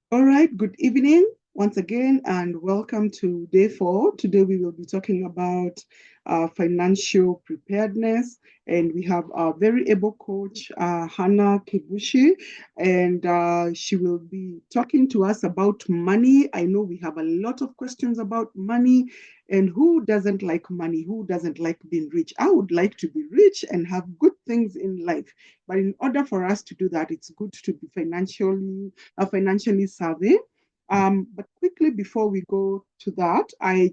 All right, good evening once again, and welcome to day 4. Today we will be talking about financial preparedness, and we have our very able coach, Hannah Kibuchi, and she will be talking to us about money. I know we have a lot of questions about money, and who doesn't like money? Who doesn't like being rich? I would like to be rich and have good things in life, but in order for us to do that, it's good to be financially savvy. But quickly before we go to that, I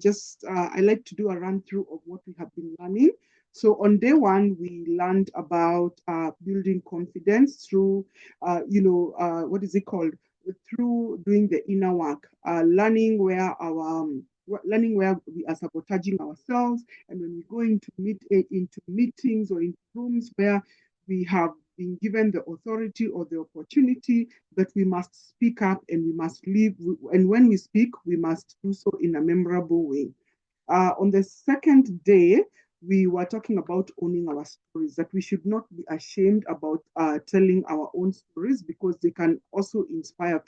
like to do a run through of what we have been learning. So on day 1, we learned about building confidence through, what is it called? Through doing the inner work, learning where we are sabotaging ourselves, and when we go into meetings or into rooms where we have been given the authority or the opportunity, that we must speak up and we must live. And when we speak, we must do so in a memorable way. On the second day, we were talking about owning our stories, that we should not be ashamed about telling our own stories, because they can also inspire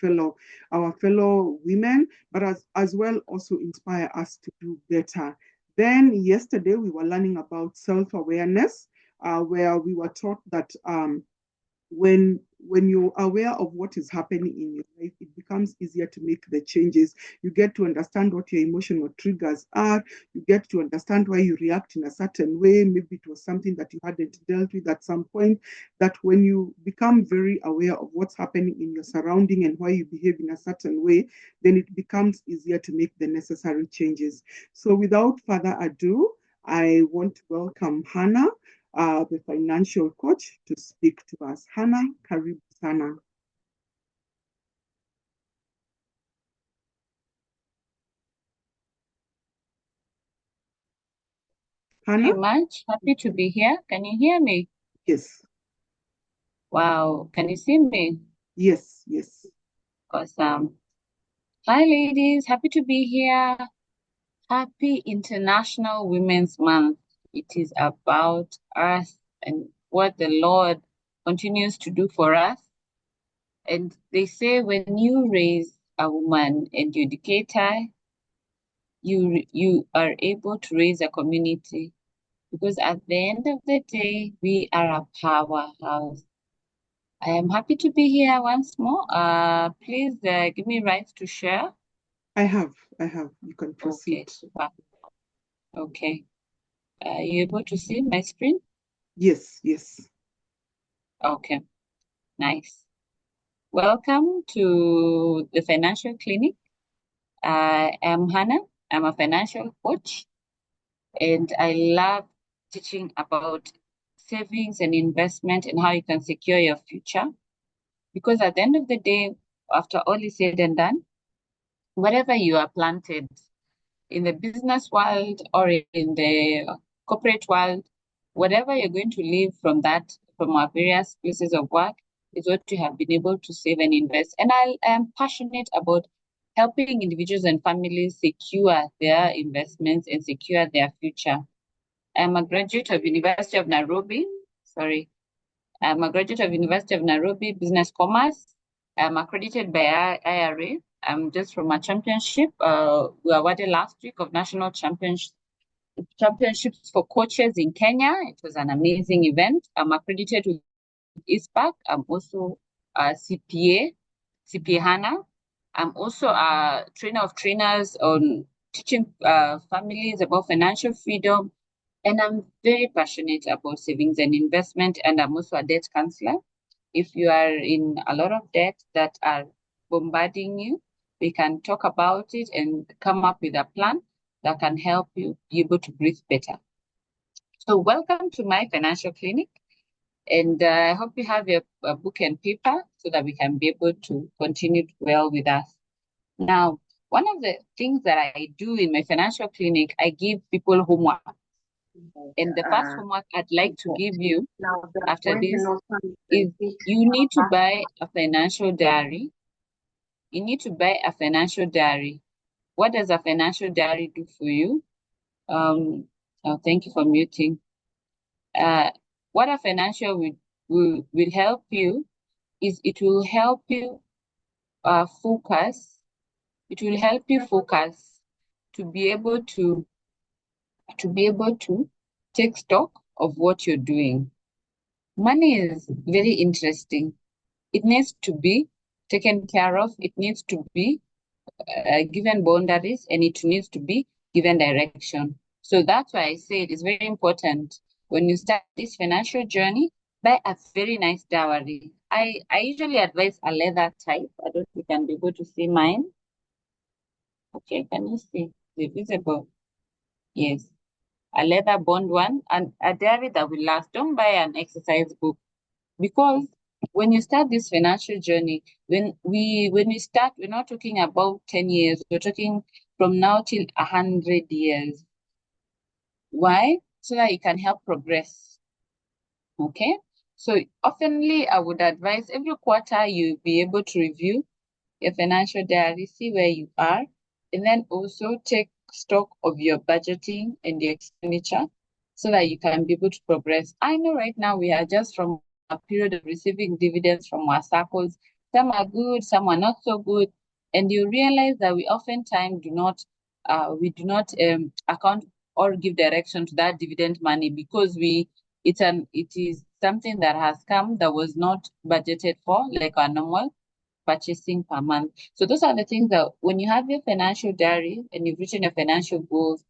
our fellow women, but as well also inspire us to do better. Then yesterday, we were learning about self-awareness, where we were taught that when you're aware of what is happening in your life, it becomes easier to make the changes. You get to understand what your emotional triggers are. You get to understand why you react in a certain way. Maybe it was something that you hadn't dealt with at some point. That when you become very aware of what's happening in your surrounding and why you behave in a certain way, then it becomes easier to make the necessary changes. So without further ado, I want to welcome Hannah, the financial coach, to speak to us. Hannah, karibu sana. Very Hannah? much. Happy to be here. Can you hear me? Yes, Wow. Can you see me? yes, yes. Awesome. Hi, ladies. Happy to be here. Happy International Women's Month. It is about us and what the Lord continues to do for us. And they say when you raise a woman and you educate her, you are able to raise a community. Because at the end of the day, we are a powerhouse. I am happy to be here once more. Please give me rights to share. I have, I have. You can Okay, proceed. super. Okay. Are you able to see my screen? Yes, yes. Okay, nice. Welcome to the Financial Clinic. I am Hannah. I'm a financial coach, and I love teaching about savings and investment and how you can secure your future. Because at the end of the day, after all is said and done, whatever you are planted in the business world or in the corporate world, whatever you're going to live from that, from our various places of work, is what you have been able to save and invest. And I am passionate about helping individuals and families secure their investments and secure their future. I'm a graduate of University of Nairobi. Sorry, I'm a graduate of University of Nairobi Business Commerce. I'm accredited by IRA. I'm just from a championship. We awarded last week of national championships for coaches in Kenya. It was an amazing event. I'm accredited with ISPAC. I'm also a CPA Hannah. I'm also a trainer of trainers on teaching families about financial freedom. And I'm very passionate about savings and investment. And I'm also a debt counselor. If you are in a lot of debt that are bombarding you, we can talk about it and come up with a plan that can help you be able to breathe better. So, welcome to my financial clinic. And I hope you have your book and paper so that we can be able to continue well with us. Now, one of the things that I do in my financial clinic, I give people homework. And the first homework I'd like to give you after this is you need to buy a financial diary. You need to buy a financial diary. What does a financial diary do for you? Um, oh, thank you for muting. Uh, what a financial will help you is it will help you focus. It will help you focus to be able to take stock of what you're doing. Money is very interesting. It needs to be taken care of. It needs to be given boundaries, and it needs to be given direction. So that's why I say it is very important when you start this financial journey, buy a very nice dowry. I usually advise a leather type. I don't know if you can be able to see mine. Okay, can you see? Is it visible? Yes. A leather bond one and a dairy that will last. Don't buy an exercise book because when you start this financial journey, when we start, we're not talking about 10 years, we're talking from now till 100 years. Why? So that you can help progress. Okay. So oftenly I would advise every quarter you be able to review your financial diary, see where you are, and then also take stock of your budgeting and your expenditure so that you can be able to progress. I know right now we are just from a period of receiving dividends from our circles. Some are good, some are not so good, and you realize that we oftentimes do not account or give direction to that dividend money because it is something that has come that was not budgeted for, like our normal purchasing per month. So those are the things that when you have your financial diary and you've written your financial goals,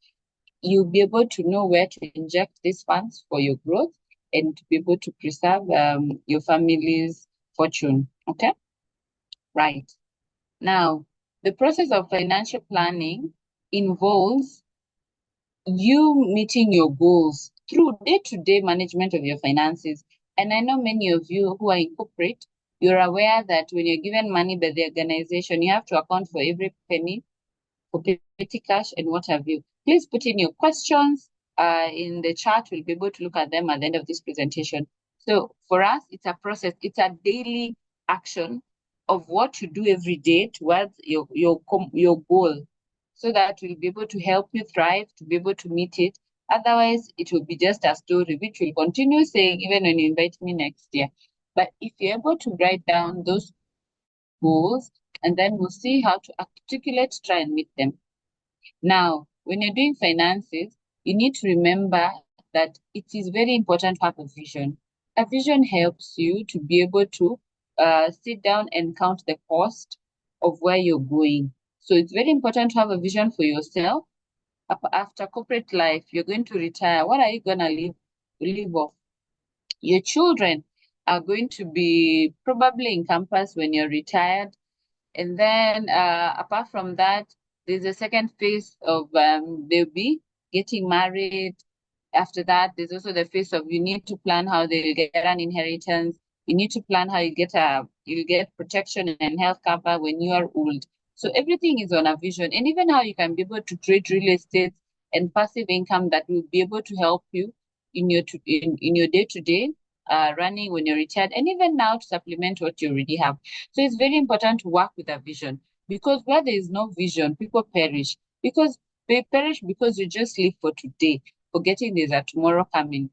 you'll be able to know where to inject these funds for your growth and to be able to preserve your family's fortune. Okay, right. Now, the process of financial planning involves you meeting your goals through day-to-day management of your finances. And I know many of you who are in corporate, you're aware that when you're given money by the organization, you have to account for every penny, for petty cash and what have you. Please put in your questions in the chat. We'll be able to look at them at the end of this presentation. So for us, it's a process. It's a daily action of what you do every day towards your goal, so that we'll be able to help you thrive, to be able to meet it. Otherwise, it will be just a story which will continue saying even when you invite me next year. But if you're able to write down those goals, and then we'll see how to articulate, try and meet them. Now, when you're doing finances, you need to remember that it is very important to have a vision. A vision helps you to be able to sit down and count the cost of where you're going. So it's very important to have a vision for yourself. After corporate life, you're going to retire. What are you going to live off? Your children are going to be probably in campus when you're retired. And then apart from that, there's a second phase of they'll be getting married. After that, there's also the phase of you need to plan how they'll get an inheritance. You need to plan how you get protection and health cover when you are old. So everything is on a vision, and even how you can be able to trade real estate and passive income that will be able to help you in your day-to-day running when you're retired, and even now to supplement what you already have. So it's very important to work with a vision, because where there is no vision, people perish. Because they perish because you just live for today, forgetting there's a tomorrow coming.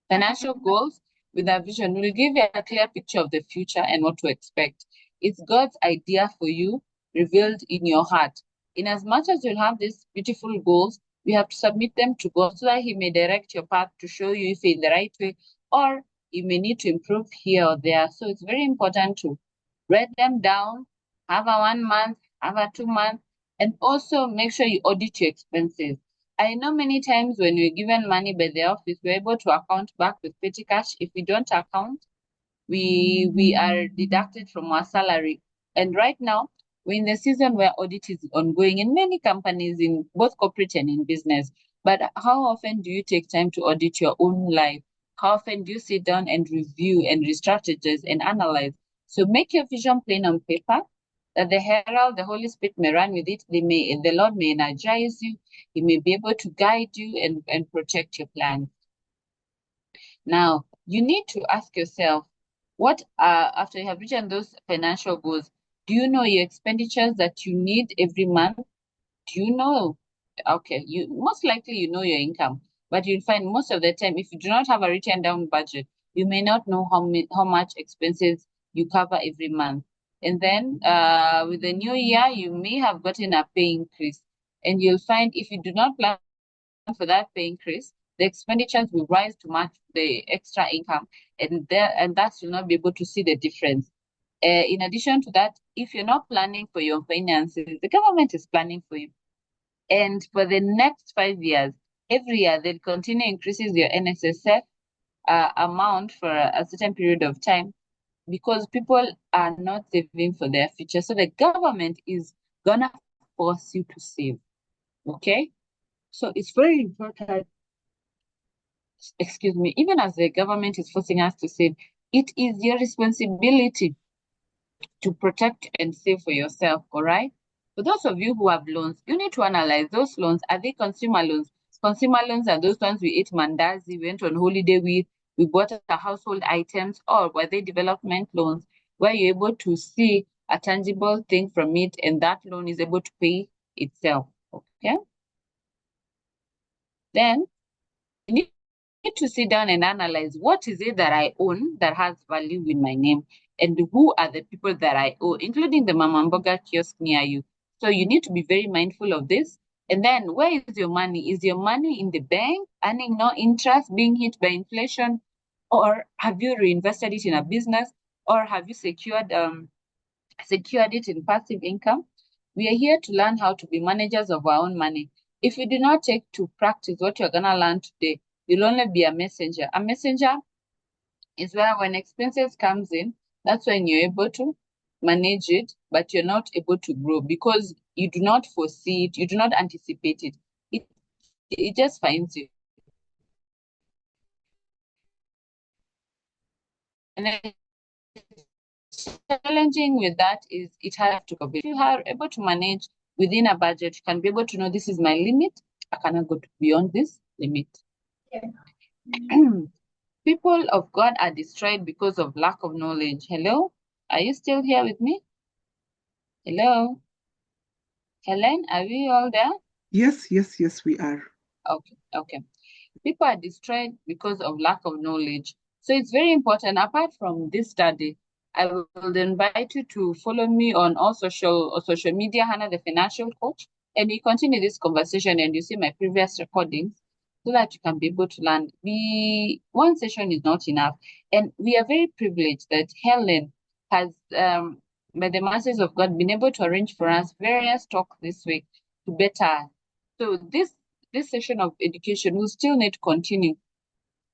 Financial goals with a vision will give you a clear picture of the future and what to expect. It's God's idea for you revealed in your heart. In as much as you'll have these beautiful goals, you have to submit them to God so that He may direct your path to show you if you're in the right way, or you may need to improve here or there. So it's very important to write them down, have a 1 month, have a 2 month, and also make sure you audit your expenses. I know many times when we're given money by the office, we're able to account back with petty cash. If we don't account, we are deducted from our salary. And right now, we're in the season where audit is ongoing in many companies, in both corporate and in business. But how often do you take time to audit your own life? How often do you sit down and review and re-strategize and analyze? So make your vision plain on paper, that the herald, the Holy Spirit may run with it. The Lord may energize you. He may be able to guide you and protect your plans. Now, you need to ask yourself, what after you have written those financial goals, do you know your expenditures that you need every month? Do you know? Okay, you most likely you know your income, but you'll find most of the time, if you do not have a written down budget, you may not know how much expenses you cover every month. And then with the new year, you may have gotten a pay increase. And you'll find if you do not plan for that pay increase, the expenditures will rise to match the extra income, and thus you'll not be able to see the difference. In addition to that, if you're not planning for your finances, the government is planning for you. And for the next 5 years, every year they'll continue increases your NSSF amount for a certain period of time because people are not saving for their future. So the government is gonna force you to save. Okay? So it's very important, excuse me, even as the government is forcing us to save, it is your responsibility to protect and save for yourself, all right? For those of you who have loans, you need to analyze those loans. Are they consumer loans? Consumer loans are those ones we ate mandazi, we went on holiday with, we bought a household items, or were they development loans where you're able to see a tangible thing from it and that loan is able to pay itself, okay? Then you need to sit down and analyze what is it that I own that has value in my name and who are the people that I owe, including the Mama Mboga kiosk near you. So you need to be very mindful of this. And then where is your money? Is your money in the bank earning no interest, being hit by inflation? Or have you reinvested it in a business? Or have you secured it in passive income? We are here to learn how to be managers of our own money. If you do not take to practice what you're going to learn today, you'll only be a messenger. A messenger is where when expenses comes in, that's when you're able to manage it, but you're not able to grow because you do not foresee it, you do not anticipate it. It just finds you. And then challenging with that is it has to cover. If you are able to manage within a budget, you can be able to know this is my limit. I cannot go beyond this limit. People of God are destroyed because of lack of knowledge. Hello? Are you still here with me? Hello? Helen, are we all there? Yes, yes, yes, we are. Okay. People are destroyed because of lack of knowledge. So it's very important. Apart from this study, I will invite you to follow me on all social media, Hannah the Financial Coach, and we continue this conversation and you see my previous recordings so that you can be able to learn. One session is not enough. And we are very privileged that Helen has, by the mercies of God, been able to arrange for us various talks this week to better. So this session of education will still need to continue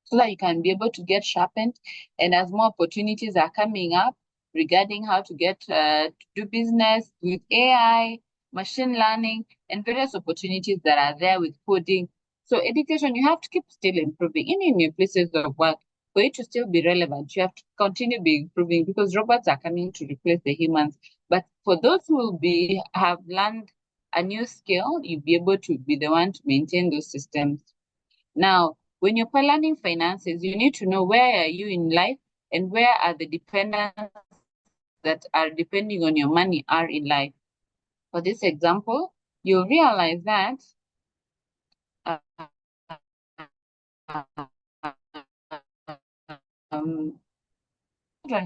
so that you can be able to get sharpened. And as more opportunities are coming up regarding how to get to do business with AI, machine learning, and various opportunities that are there with coding. So education, you have to keep still improving. In your places of work, for it to still be relevant, you have to continue be improving because robots are coming to replace the humans. But for those who will have learned a new skill, you'll be able to be the one to maintain those systems. Now, when you're planning finances, you need to know where are you in life and where are the dependents that are depending on your money are in life. For this example, you'll realize that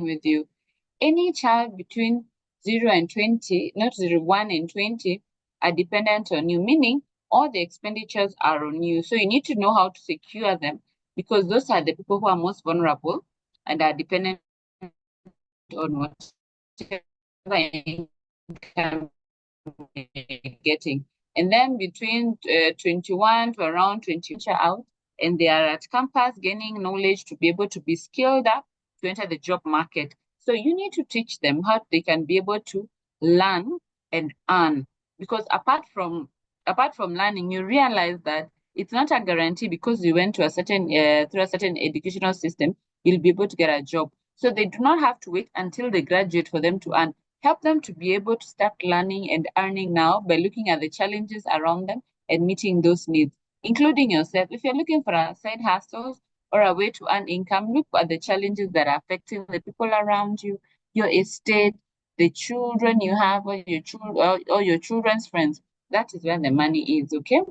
with you, any child between 0 and 20, not 0, 1 and 20, are dependent on you, meaning all the expenditures are on you. So you need to know how to secure them because those are the people who are most vulnerable and are dependent on whatever income getting. And then between 21 to around 20 out, and they are at campus gaining knowledge to be able to be skilled up to enter the job market. So you need to teach them how they can be able to learn and earn. Because apart from learning, you realize that it's not a guarantee because you went to a certain through a certain educational system, you'll be able to get a job. So they do not have to wait until they graduate for them to earn. Help them to be able to start learning and earning now by looking at the challenges around them and meeting those needs, including yourself. If you're looking for a side hustle or a way to earn income, look at the challenges that are affecting the people around you, your estate, the children you have, or your children's friends. That is where the money is, okay?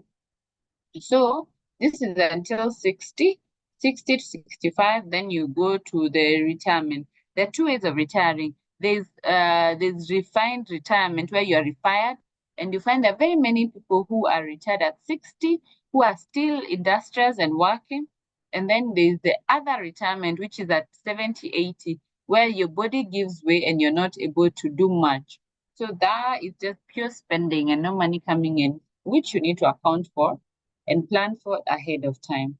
So this is until 60 to 65, then you go to the retirement. There are two ways of retiring. there's refined retirement where you are retired, and you find there are very many people who are retired at 60 who are still industrious and working. And then there's the other retirement, which is at 70, 80, where your body gives way and you're not able to do much. So that is just pure spending and no money coming in, which you need to account for and plan for ahead of time.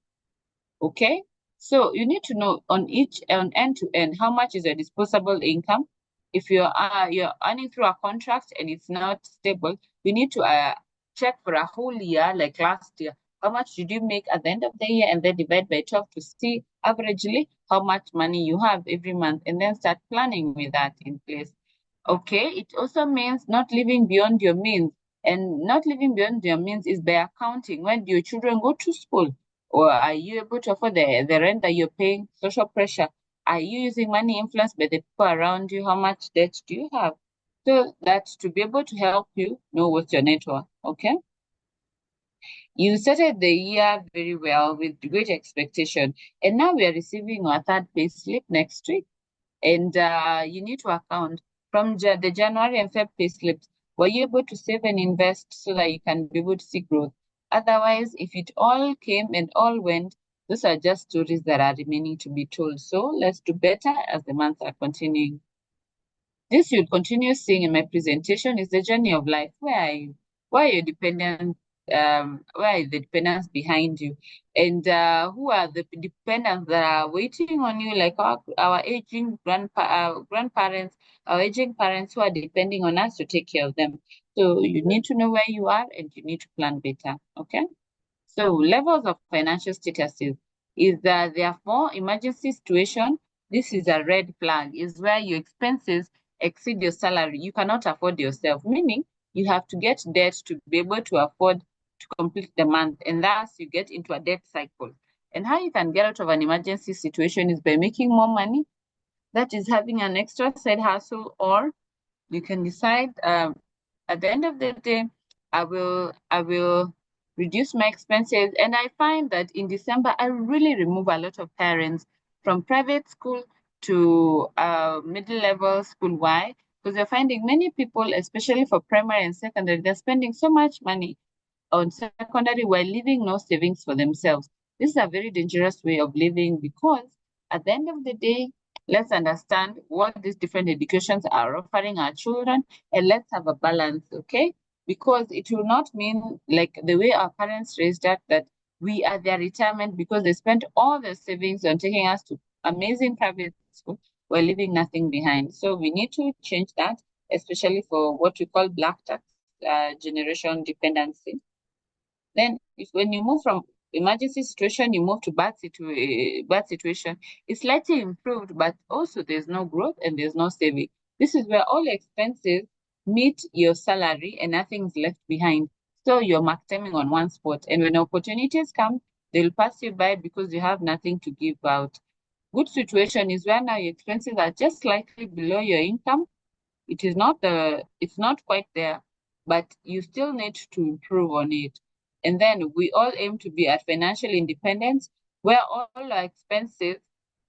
Okay? So you need to know on end to end how much is your disposable income. If you're earning through a contract and it's not stable, you need to check for a whole year, like last year. How much did you make at the end of the year, and then divide by 12 to see averagely how much money you have every month, and then start planning with that in place. Okay, it also means not living beyond your means. And not living beyond your means is by accounting. When do your children go to school? Or are you able to afford the rent that you're paying? Social pressure. Are you using money influenced by the people around you? How much debt do you have? So that's to be able to help you know what's your net worth. Okay. You started the year very well with great expectation. And now we are receiving our third pay slip next week. And you need to account from the January and Feb pay slips. Were you able to save and invest so that you can be able to see growth? Otherwise, if it all came and all went, those are just stories that are remaining to be told. So let's do better as the months are continuing. This you'll continue seeing in my presentation is the journey of life. Where are your dependents? Where are the dependents behind you, and who are the dependents that are waiting on you, like our aging grandparents, our aging parents who are depending on us to take care of them. So you need to know where you are, and you need to plan better. Okay. So levels of financial statuses is that therefore emergency situation. This is a red flag, is where your expenses exceed your salary. You cannot afford yourself, meaning you have to get debt to be able to afford to complete the month, and thus you get into a debt cycle. And how you can get out of an emergency situation is by making more money. That is having an extra side hustle, or you can decide at the end of the day, I will reduce my expenses. And I find that in December, I really remove a lot of parents from private school to middle level school. Why? Because they're finding many people, especially for primary and secondary, they're spending so much money on secondary while leaving no savings for themselves. This is a very dangerous way of living, because at the end of the day, let's understand what these different educations are offering our children, and let's have a balance, okay? Because it will not mean like the way our parents raised us, that we are their retirement because they spent all their savings on taking us to amazing private school while leaving nothing behind. So we need to change that, especially for what we call black tax generation dependency. Then, if when you move from emergency situation, you move to bad situation, it's slightly improved, but also there's no growth and there's no saving. This is where all expenses meet your salary and nothing's left behind. So you're maximizing on one spot, and when opportunities come, they'll pass you by because you have nothing to give out. Good situation is where now your expenses are just slightly below your income. It's not quite there, but you still need to improve on it. And then we all aim to be at financial independence, where all our expenses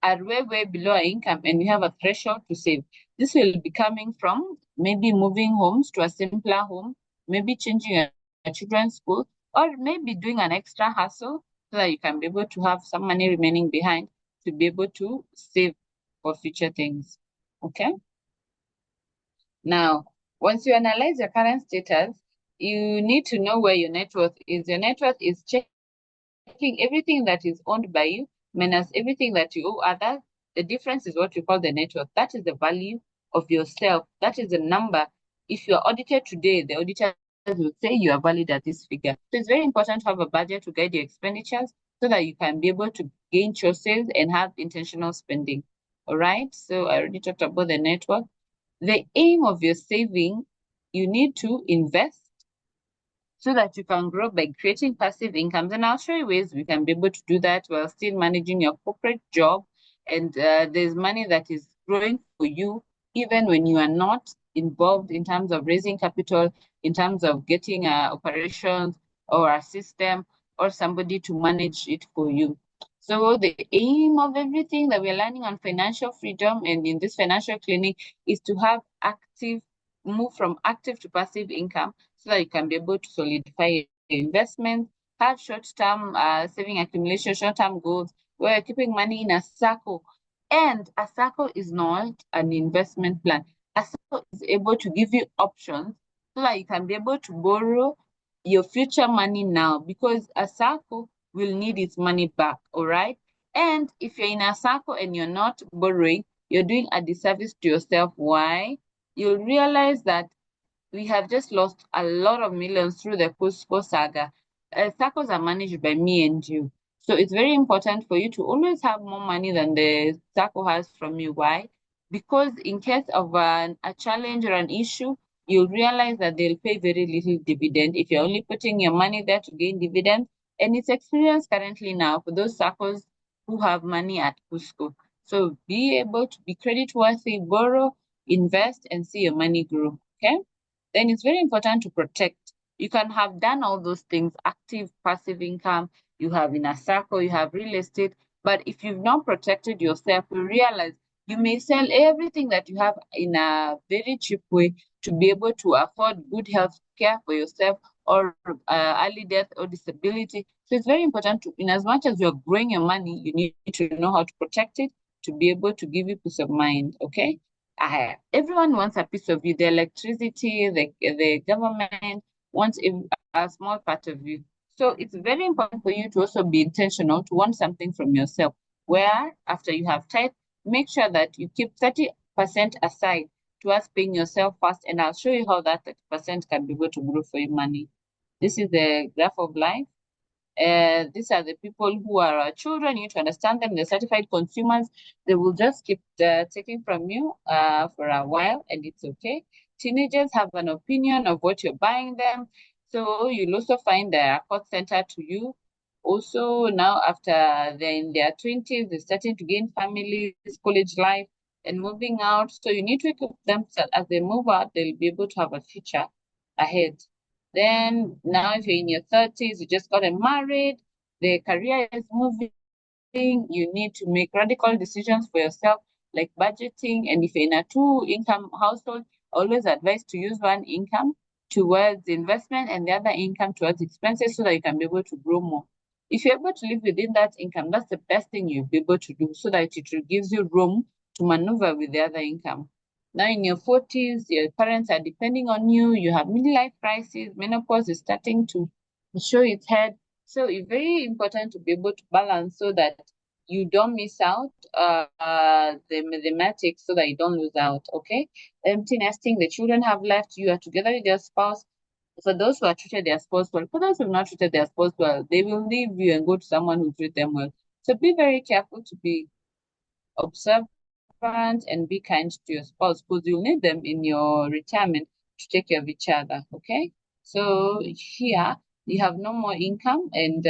are way, way below our income, and we have a threshold to save. This will be coming from maybe moving homes to a simpler home, maybe changing your children's school, or maybe doing an extra hustle so that you can be able to have some money remaining behind to be able to save for future things. Okay. Now, once you analyze your current status, you need to know where your net worth is. Your net worth is checking everything that is owned by you minus everything that you owe others. The difference is what we call the net worth. That is the value of yourself. That is the number. If you are audited today, the auditors will say you are valid at this figure. So it's very important to have a budget to guide your expenditures so that you can be able to gain choices and have intentional spending. All right. So I already talked about the net worth. The aim of your saving, you need to invest so that you can grow by creating passive incomes. And I'll show you ways we can be able to do that while still managing your corporate job. And there's money that is growing for you, even when you are not involved in terms of raising capital, in terms of getting operations or a system or somebody to manage it for you. So the aim of everything that we're learning on financial freedom and in this financial clinic is to have move from active to passive income so that you can be able to solidify your investment, have short-term saving accumulation, short-term goals where you're keeping money in a circle. And a circle is not an investment plan. A circle is able to give you options so that you can be able to borrow your future money now, because a circle will need its money back, all right? And if you're in a circle and you're not borrowing, you're doing a disservice to yourself. Why? You'll realize that we have just lost a lot of millions through the Cusco saga. Circles are managed by me and you. So it's very important for you to always have more money than the circle has from you. Why? Because in case of a challenge or an issue, you'll realize that they'll pay very little dividend if you're only putting your money there to gain dividends. And it's experienced currently now for those circles who have money at Cusco. So be able to be credit worthy, borrow, invest, and see your money grow. Okay? Then it's very important to protect. You can have done all those things, active, passive income, you have in a circle, you have real estate. But if you've not protected yourself, you realize you may sell everything that you have in a very cheap way to be able to afford good health care for yourself or early death or disability. So it's very important to, in as much as you're growing your money, you need to know how to protect it to be able to give you peace of mind. Okay. Everyone wants a piece of you. The electricity, the government wants a small part of you. So it's very important for you to also be intentional to want something from yourself. Where after you have tithe, make sure that you keep 30% aside towards paying yourself first, and I'll show you how that 30% can be able to grow for your money. This is the graph of life. These are the people who are our children. You need to understand them. They're certified consumers. They will just keep taking from you for a while, and it's okay. Teenagers have an opinion of what you're buying them. So you'll also find their cost center to you. Also, now after they're in their 20s, they're starting to gain families, college life, and moving out. So you need to equip them so as they move out, they'll be able to have a future ahead. Then now if you're in your 30s, you just gotten married, the career is moving, you need to make radical decisions for yourself, like budgeting. And if you're in a two-income household, always advise to use one income towards investment and the other income towards expenses so that you can be able to grow more. If you're able to live within that income, that's the best thing you'll be able to do so that it gives you room to maneuver with the other income. Now in your 40s, your parents are depending on you, you have midlife crisis, menopause is starting to show its head. So it's very important to be able to balance so that you don't miss out the mathematics so that you don't lose out, okay? Empty nesting, the children have left, you are together with your spouse. For those who are treated their spouse well, for those who have not treated their spouse well, they will leave you and go to someone who treat them well. So be very careful to be observant and be kind to your spouse because you'll need them in your retirement to take care of each other. Okay. So here you have no more income and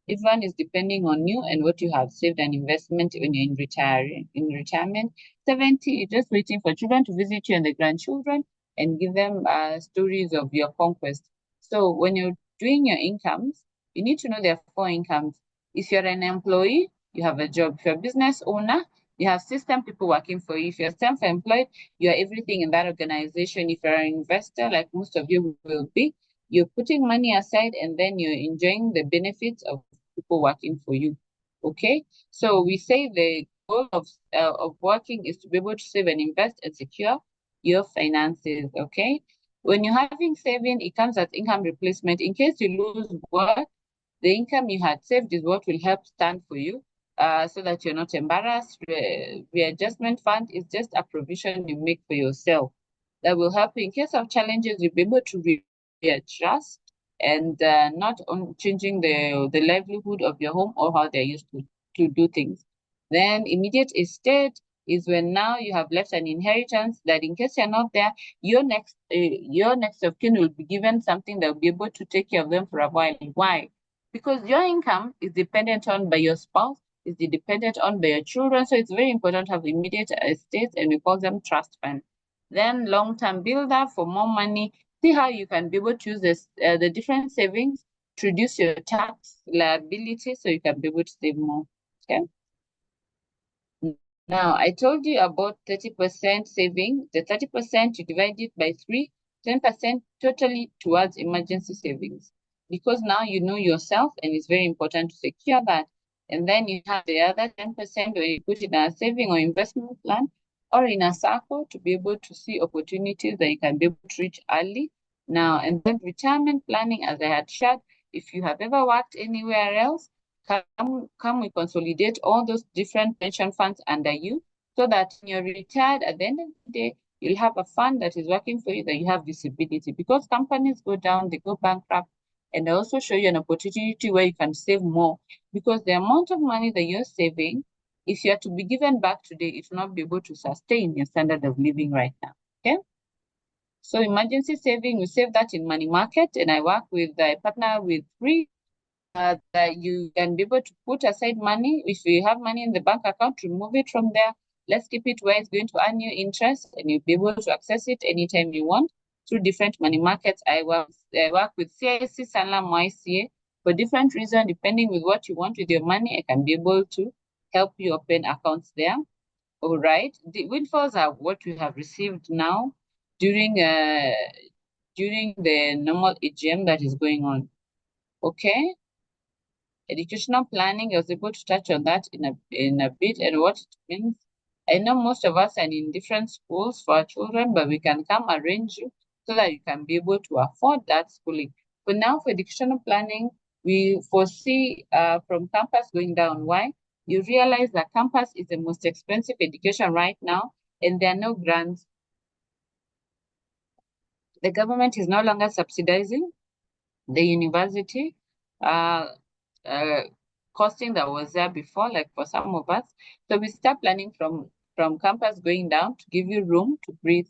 everyone is depending on you and what you have saved and investment when you're in retirement. 70, you're just waiting for children to visit you and the grandchildren and give them stories of your conquest. So when you're doing your incomes, you need to know there are four incomes. If you're an employee, you have a job. If you're a business owner, you have system people working for you. If you're self-employed, you're everything in that organization. If you're an investor, like most of you will be, you're putting money aside and then you're enjoying the benefits of people working for you. Okay? So we say the goal of working is to be able to save and invest and secure your finances. Okay? When you're having saving, it comes as income replacement. In case you lose work, the income you had saved is what will help stand for you so that you're not embarrassed. Readjustment fund is just a provision you make for yourself that will help you in case of challenges. You'll be able to readjust and not on changing the livelihood of your home or how they're used to do things. Then immediate estate is when now you have left an inheritance that in case you're not there, your next of kin will be given something that will be able to take care of them for a while. Why? Because your income is dependent on by your spouse, is dependent on by your children. So it's very important to have immediate estates, and we call them trust fund. Then long-term builder for more money. See how you can be able to use the different savings to reduce your tax liability so you can be able to save more. Okay. Now, I told you about 30% saving. The 30% you divide it by 3, 10% totally towards emergency savings. Because now you know yourself and it's very important to secure that. And then you have the other 10% where you put in a saving or investment plan or in a circle to be able to see opportunities that you can be able to reach early. Now, and then retirement planning, as I had shared, if you have ever worked anywhere else, come we consolidate all those different pension funds under you so that when you're retired at the end of the day, you'll have a fund that is working for you, that you have visibility. Because companies go down, they go bankrupt, and they also show you an opportunity where you can save more. Because the amount of money that you're saving, if you are to be given back today, it will not be able to sustain your standard of living right now. Okay? So emergency saving, we save that in money market, and I partner with Free that you can be able to put aside money. If you have money in the bank account, remove it from there. Let's keep it where it's going to earn you interest, and you'll be able to access it anytime you want through different money markets. I work with CIC, Sanlam, YCA for different reasons, depending with what you want with your money. I can be able to help you open accounts there. All right. The windfalls are what we have received now during uh during the normal AGM that is going on. Okay. Educational planning, I was able to touch on that in a bit and what it means. I know most of us are in different schools for our children, but we can come arrange you so that you can be able to afford that schooling. But now for educational planning, we foresee from campus going down. Why? You realize that campus is the most expensive education right now, and there are no grants. The government is no longer subsidizing the university uh, uh, costing that was there before, like for some of us. So we start planning from campus going down to give you room to breathe.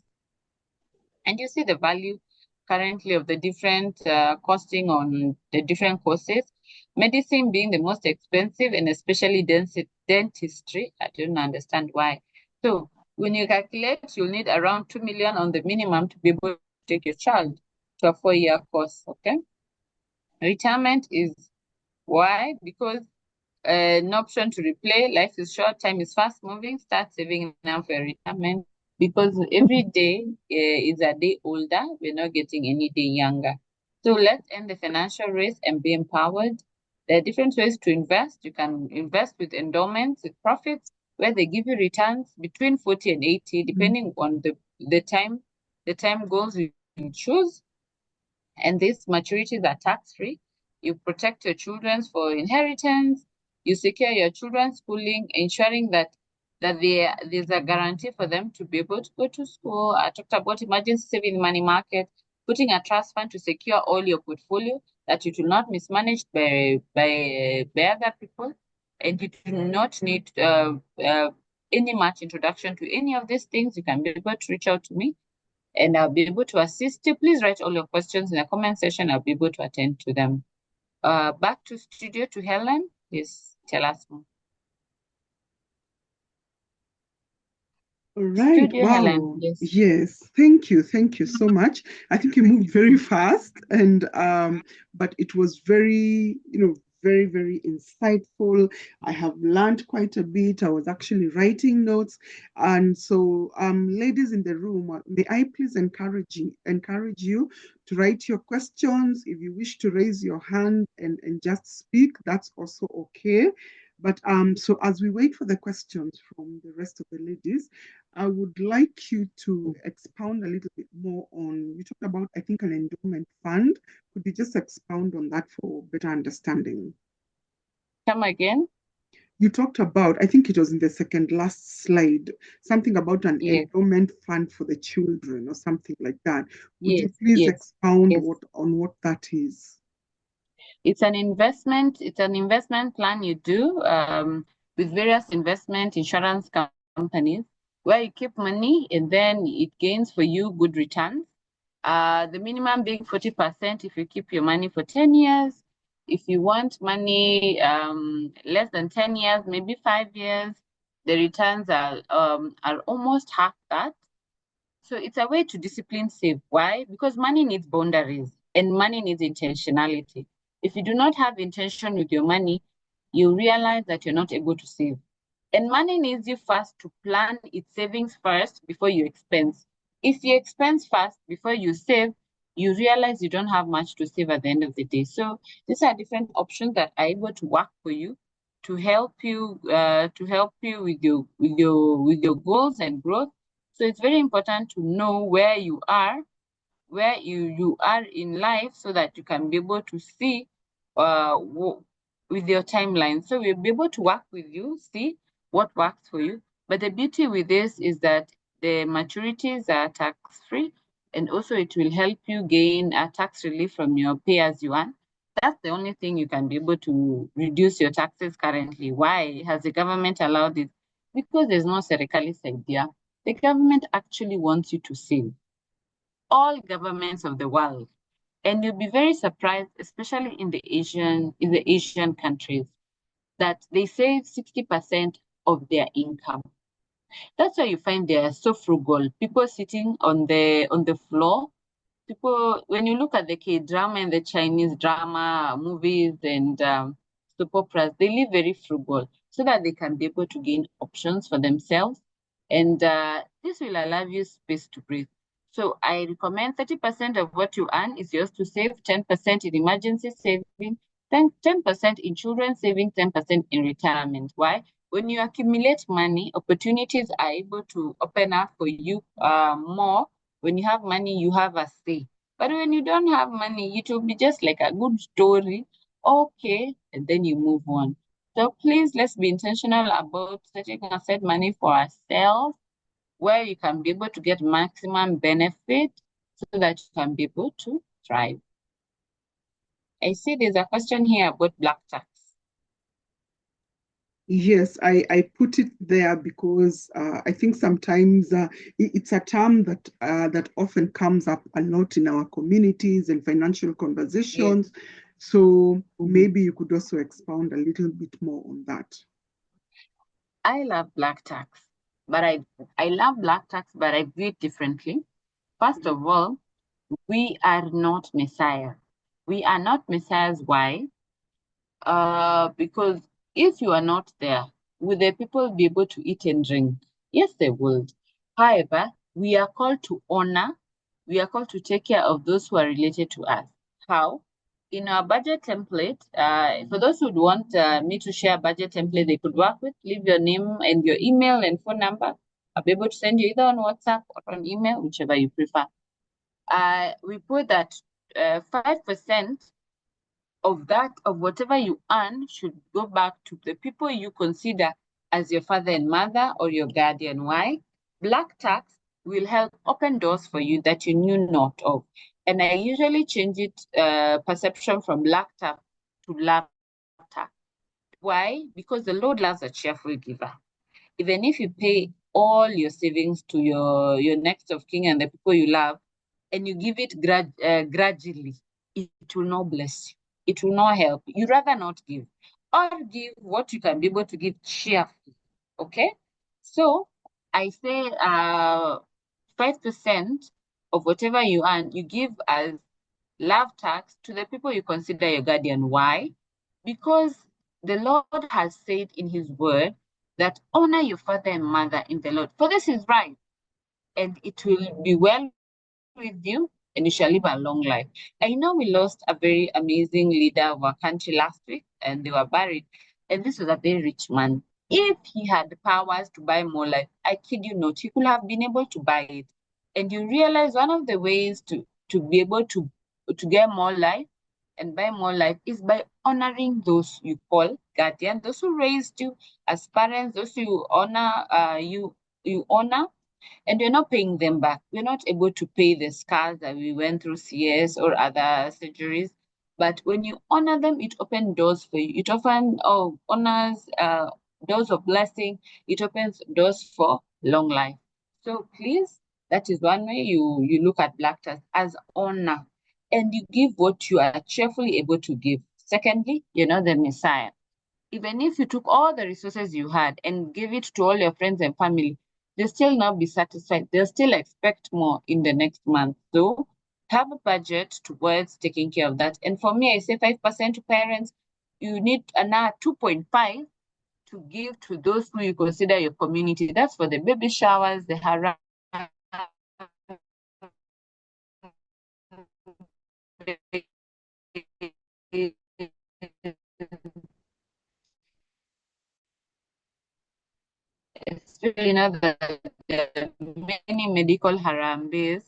And you see the value currently of the different costing on the different courses. Medicine being the most expensive, and especially dentistry. I don't understand why. So when you calculate, you'll need around 2 million on the minimum to be able to take your child to a 4-year course. Okay. Retirement is why? Because no option to replay. Life is short, time is fast moving. Start saving now for retirement because every day is a day older. We're not getting any day younger. So let's end the financial race and be empowered. There are different ways to invest. You can invest with endowments, with profits, where they give you returns between 40 and 80, depending on the time goals you choose. And these maturities are tax-free. You protect your children for inheritance. You secure your children's schooling, ensuring that there's a guarantee for them to be able to go to school. I talked about emergency saving money market, putting a trust fund to secure all your portfolio, that you do not mismanaged by other people, and you do not need any much introduction to any of these things. You can be able to reach out to me and I'll be able to assist you. Please write all your questions in the comment section. I'll be able to attend to them. Back to studio to Helen. Please tell us more. All right. Studio Helen, Wow. yes. Yes. Thank you. Thank you so much. I think you moved very fast and but it was very, very, very insightful. I have learned quite a bit. I was actually writing notes. And so ladies in the room, may I please encourage you to write your questions. If you wish to raise your hand and just speak, that's also okay. But so as we wait for the questions from the rest of the ladies, I would like you to expound a little bit more on, you talked about, I think, an endowment fund. Could you just expound on that for better understanding? Come again? You talked about, I think it was in the second last slide, something about an Yes, endowment fund for the children or something like that. Would you yes, please yes, expound yes. on what that is? It's an investment. It's an investment plan you do with various investment insurance companies where you keep money and then it gains for you good returns. The minimum being 40% if you keep your money for 10 years. If you want money less than 10 years, maybe 5 years, the returns are almost half that. So it's a way to discipline save. Why? Because money needs boundaries and money needs intentionality. If you do not have intention with your money, you realize that you're not able to save. And money needs you first to plan its savings first before you expense. If you expense fast before you save, you realize you don't have much to save at the end of the day. So these are different options that are able to work for you to help you with your goals and growth. So it's very important to know where you are in life so that you can be able to see with your timeline. So we'll be able to work with you, see what works for you. But the beauty with this is that the maturities are tax free, and also it will help you gain a tax relief from your pay as you earn. That's the only thing you can be able to reduce your taxes currently. Why has the government allowed it? Because there's no serikali idea. The government actually wants you to save. All governments of the world, and you'll be very surprised, especially in the Asian countries, that they save 60% of their income. That's why you find they are so frugal. People sitting on the floor. People, when you look at the K-drama and the Chinese drama movies and soap operas, they live very frugal so that they can be able to gain options for themselves. And this will allow you space to breathe. So I recommend 30% of what you earn is yours to save, 10% in emergency saving, 10% in children saving, 10% in retirement. Why? When you accumulate money, opportunities are able to open up for you more. When you have money, you have a say. But when you don't have money, it will be just like a good story. Okay, and then you move on. So please, let's be intentional about setting aside money for ourselves, where you can be able to get maximum benefit so that you can be able to thrive. I see there's a question here about black tax. Yes, I put it there because I think sometimes it's a term that often comes up a lot in our communities and financial Yes. conversations. So Mhm. maybe you could also expound a little bit more on that. I love black tax, but I love black tax, but I view it differently. First of all, we are not messiah. We are not messiahs. Why? Because if you are not there, will the people be able to eat and drink? Yes, they would. However, we are called to honor, we are called to take care of those who are related to us. How? In our budget template, for those who want me to share a budget template they could work with, leave your name and your email and phone number. I'll be able to send you either on WhatsApp or on email, whichever you prefer. We put that 5% of whatever you earn should go back to the people you consider as your father and mother or your guardian. Why? Black tax will help open doors for you that you knew not of. And I usually change it perception from black tax to love tax. Why? Because the Lord loves a cheerful giver. Even if you pay all your savings to your next of kin and the people you love, and you give it gradually, it will not bless you. It will not help. You rather not give, or give what you can be able to give cheerfully. Okay, so I say 5% of whatever you earn, you give as love tax to the people you consider your guardian. Why? Because the Lord has said in His word that honor your father and mother in the Lord. For this is right, and it will be well with you, and you shall live a long life. I know we lost a very amazing leader of our country last week, and they were buried. And this was a very rich man. If he had the powers to buy more life, I kid you not, he could have been able to buy it. And you realize one of the ways to be able to get more life and buy more life is by honoring those you call guardian, those who raised you as parents, those you honor, you honor, and we're not paying them back. We're not able to pay the scars that we went through CS or other surgeries. But when you honor them, it opens doors for you. It often honors doors of blessing. It opens doors for long life. So please, that is one way you look at black tax as honor, and you give what you are cheerfully able to give. Secondly, you're not the Messiah. Even if you took all the resources you had and gave it to all your friends and family, they'll still not be satisfied. They'll still expect more in the next month. So have a budget towards taking care of that. And for me, I say 5% to parents, you need another 2.5 to give to those who you consider your community. That's for the baby showers, the haram, especially now that there are many medical harambees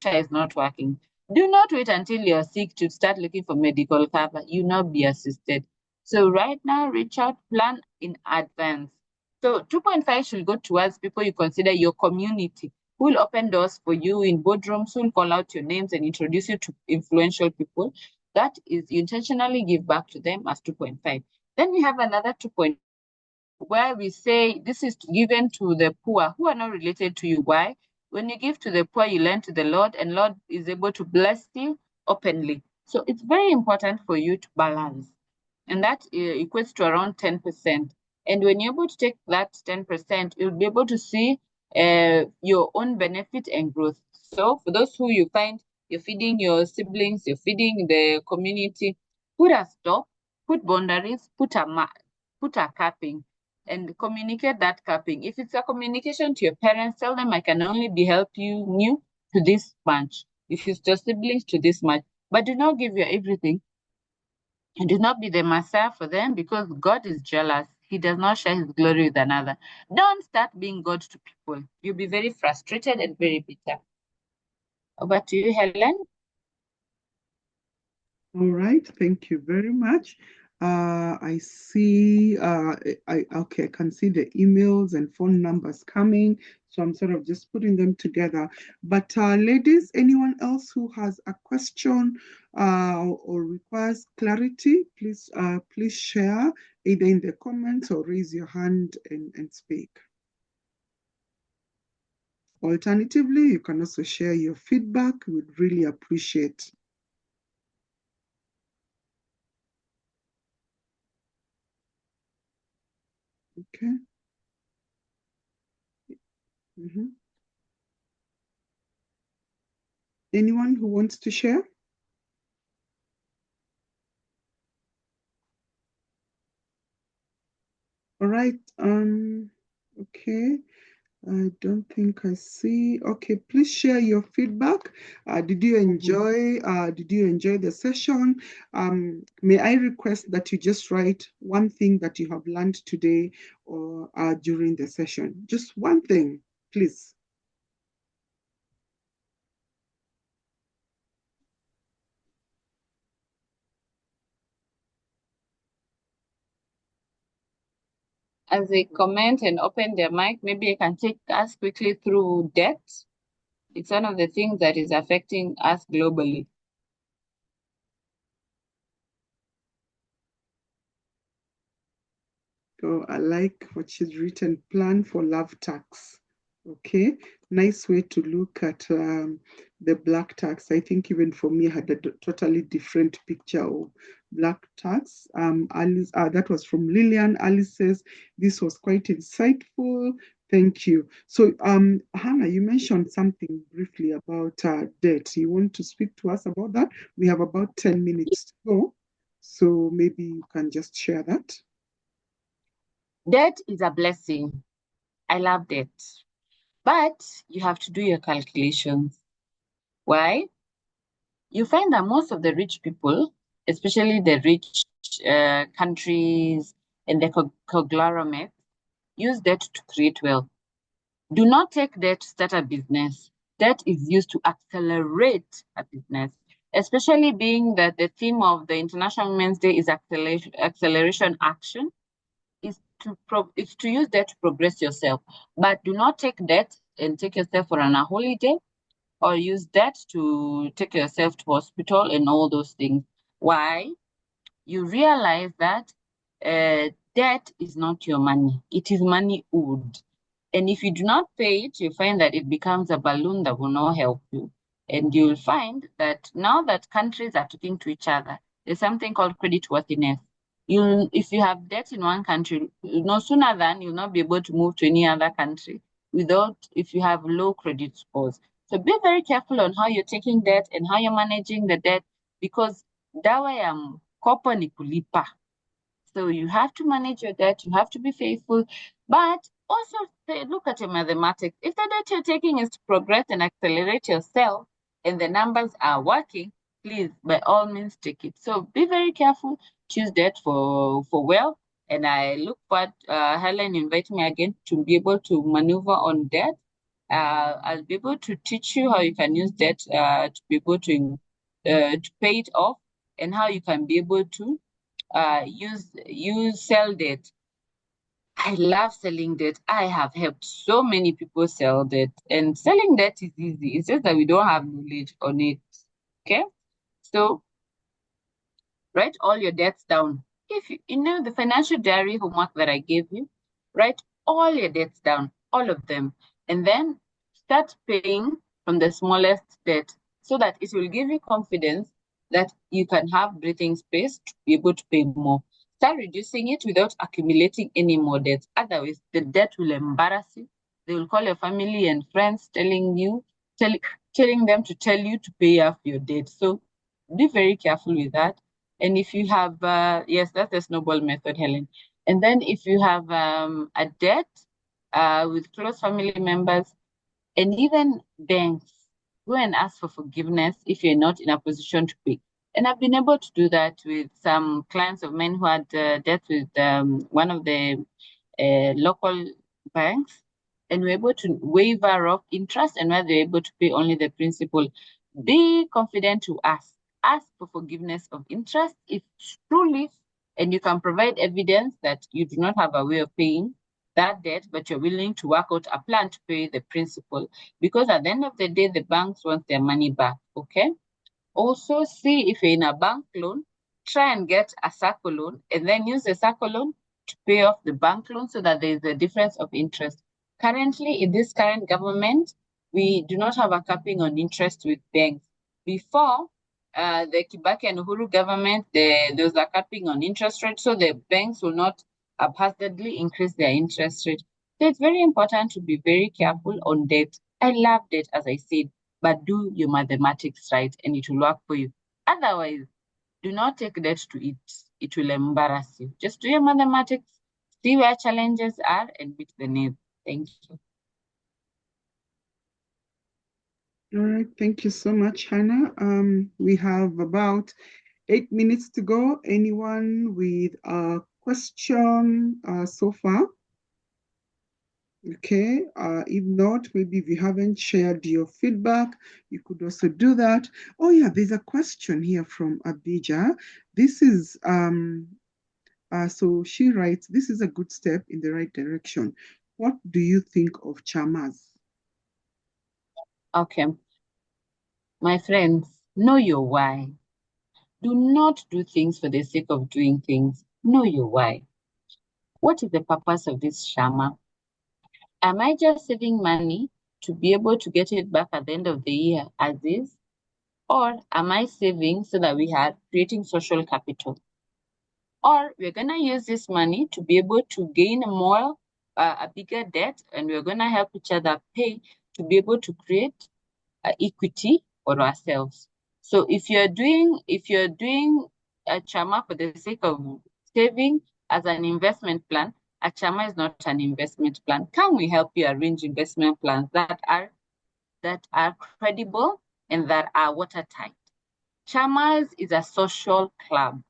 is not working. Do not wait until you're sick to start looking for medical cover. You not be assisted. So right now, reach out, plan in advance. So 2.5 should go towards people you consider your community, who will open doors for you in boardrooms, who will call out your names and introduce you to influential people. That is, you intentionally give back to them as 2.5. Then we have another 2.5 where we say this is given to the poor who are not related to you. Why? When you give to the poor, you lend to the Lord, and Lord is able to bless you openly. So it's very important for you to balance. And that equates to around 10%. And when you're able to take that 10%, you'll be able to see your own benefit and growth. So for those who you find you're feeding your siblings, you're feeding the community, put a stop, put boundaries, put a capping, and communicate that capping. If it's a communication to your parents, tell them I can only be help you new to this much. If it's your siblings, to this much. But do not give your everything. And do not be the messiah for them, because God is jealous. He does not share his glory with another. Don't start being God to people. You'll be very frustrated and very bitter. Over to you, Helen. All right, thank you very much. I see, okay, I can see the emails and phone numbers coming, so I'm sort of just putting them together. But ladies, anyone else who has a question or requires clarity, please share either in the comments or raise your hand and speak. Alternatively, you can also share your feedback. We'd really appreciate. Okay. Mhm. Anyone who wants to share? All right. Okay. I don't think I see. Okay, please share your feedback. Did you enjoy the session? May I request that you just write one thing that you have learned today or during the session? Just one thing, please. As they comment and open their mic, maybe I can take us quickly through debt. It's one of the things that is affecting us globally. So I like what she's written, plan for love tax. Okay, nice way to look at the black tax. I think even for me, I had a totally different picture of black tax. Alice, that was from Lillian. Alice says, this was quite insightful. Thank you. So, Hannah, you mentioned something briefly about debt. You want to speak to us about that? We have about 10 minutes to go. So maybe you can just share that. Debt is a blessing. I love debt. But you have to do your calculations. Why? You find that most of the rich people, especially the rich countries and the conglomerates, use debt to create wealth. Do not take debt to start a business. Debt is used to accelerate a business, especially being that the theme of the International Women's Day is acceleration action. Is to use debt to progress yourself, but do not take debt and take yourself for a holiday, or use debt to take yourself to hospital and all those things. Why? You realize that debt is not your money. It is money owed. And if you do not pay it, you find that it becomes a balloon that will not help you. And you'll find that now that countries are talking to each other, there's something called credit worthiness. If you have debt in one country, no sooner than you'll not be able to move to any other country without if you have low credit scores. So be very careful on how you're taking debt and how you're managing the debt, because dawa ya mkopo ni kulipa. So you have to manage your debt, you have to be faithful, but also look at your mathematics. If the debt you're taking is to progress and accelerate yourself and the numbers are working, please, by all means, take it. So be very careful, choose debt for wealth. And I look forward, Helen, inviting me again to be able to maneuver on debt. I'll be able to teach you how you can use debt to be able to pay it off, and how you can be able to use sell debt. I love selling debt. I have helped so many people sell debt, and selling debt is easy. It's just that we don't have knowledge on it. Okay, so write all your debts down. If you know the financial diary homework that I gave you, write all your debts down, all of them, and then start paying from the smallest debt, so that it will give you confidence that you can have breathing space to be able to pay more. Start reducing it without accumulating any more debt. Otherwise, the debt will embarrass you. They will call your family and friends telling them to tell you to pay off your debt. So be very careful with that. And if you have, yes, that's the snowball method, Helen. And then if you have a debt with close family members and even banks, go and ask for forgiveness if you're not in a position to pay. And I've been able to do that with some clients of mine who had debt with one of the local banks, and we're able to waiver off interest, and where they're able to pay only the principal. Be confident to ask. Ask for forgiveness of interest if truly, and you can provide evidence that you do not have a way of paying that debt, but you're willing to work out a plan to pay the principal. Because at the end of the day, the banks want their money back, okay? Also, see if you're in a bank loan, try and get a SACCO loan, and then use the SACCO loan to pay off the bank loan, so that there's a difference of interest. Currently, in this current government, we do not have a capping on interest with banks. Before, the Kibaki and Uhuru government, there was a capping on interest rate, so the banks will not haphazardly increase their interest rate. So it's very important to be very careful on debt. I love debt, as I said, but do your mathematics right and it will work for you. Otherwise, do not take debt to it. It will embarrass you. Just do your mathematics, see where challenges are, and meet the needs. Thank you. All right, thank you so much, Hannah. We have about 8 minutes to go. Anyone with a question so far? Okay, if not, maybe if you haven't shared your feedback, you could also do that. Oh yeah, there's a question here from Abija. This is so she writes, this is a good step in the right direction. What do you think of chamas? Okay. My friends, know your why. Do not do things for the sake of doing things. Know your why. What is the purpose of this shama? Am I just saving money to be able to get it back at the end of the year as is? Or am I saving so that we are creating social capital? Or we're going to use this money to be able to gain more, a bigger debt, and we're going to help each other pay to be able to create equity for ourselves. So if you're doing a chama for the sake of saving as an investment plan, a chama is not an investment plan. Can we help you arrange investment plans that are credible and that are watertight? Chamas is a social club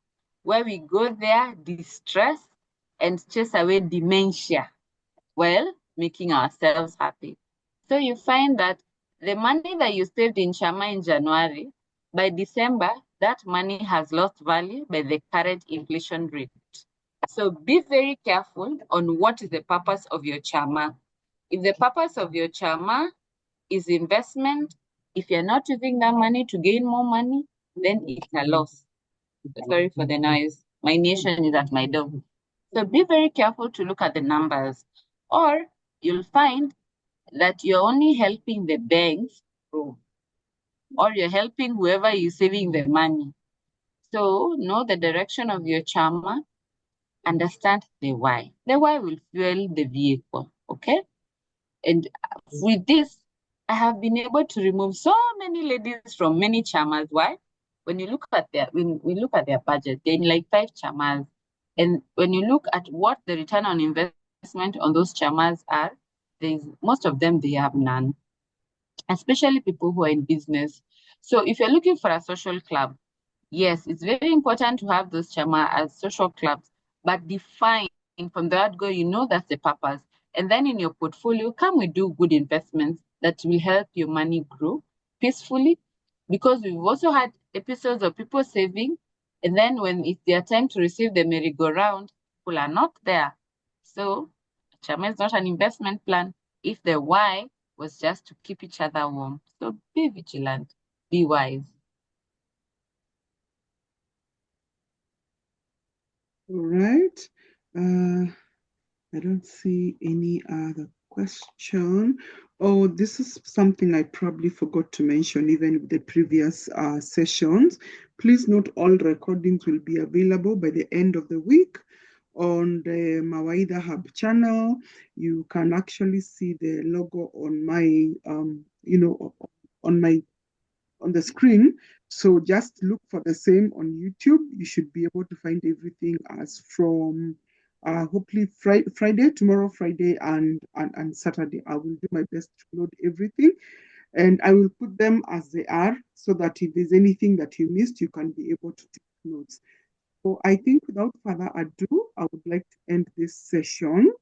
where we go there, distress, and chase away dementia while making ourselves happy. So you find that the money that you saved in Chama in January, by December, that money has lost value by the current inflation rate. So be very careful on what is the purpose of your Chama. If the purpose of your Chama is investment, if you're not using that money to gain more money, then it's a loss. Sorry for the noise. My nation is at my door. So be very careful to look at the numbers, or you'll find that you're only helping the banks grow, or you're helping whoever is saving the money. So know the direction of your chama, understand the why. The why will fuel the vehicle, okay? And with this, I have been able to remove so many ladies from many chamas. Why? When you look at when we look at their budget, they're in like 5 chamas. And when you look at what the return on investment on those chamas are, there's most of them they have none, especially people who are in business. So if you're looking for a social club, yes, it's very important to have those chama as social clubs, but define from the word go, you know that's the purpose. And then in your portfolio, can we do good investments that will help your money grow peacefully? Because we've also had episodes of people saving, and then when it's their time to receive the merry-go-round, people are not there. So chama is not an investment plan if the why was just to keep each other warm. So be vigilant, be wise. All right. I don't see any other question. Oh, this is something I probably forgot to mention even in the previous sessions. Please note all recordings will be available by the end of the week on the Mawaida Hub channel. You can actually see the logo on my, on my on the screen. So just look for the same on YouTube. You should be able to find everything as from hopefully Friday, tomorrow, Friday, and Saturday. I will do my best to load everything and I will put them as they are so that if there's anything that you missed, you can be able to take notes. So I think without further ado, I would like to end this session.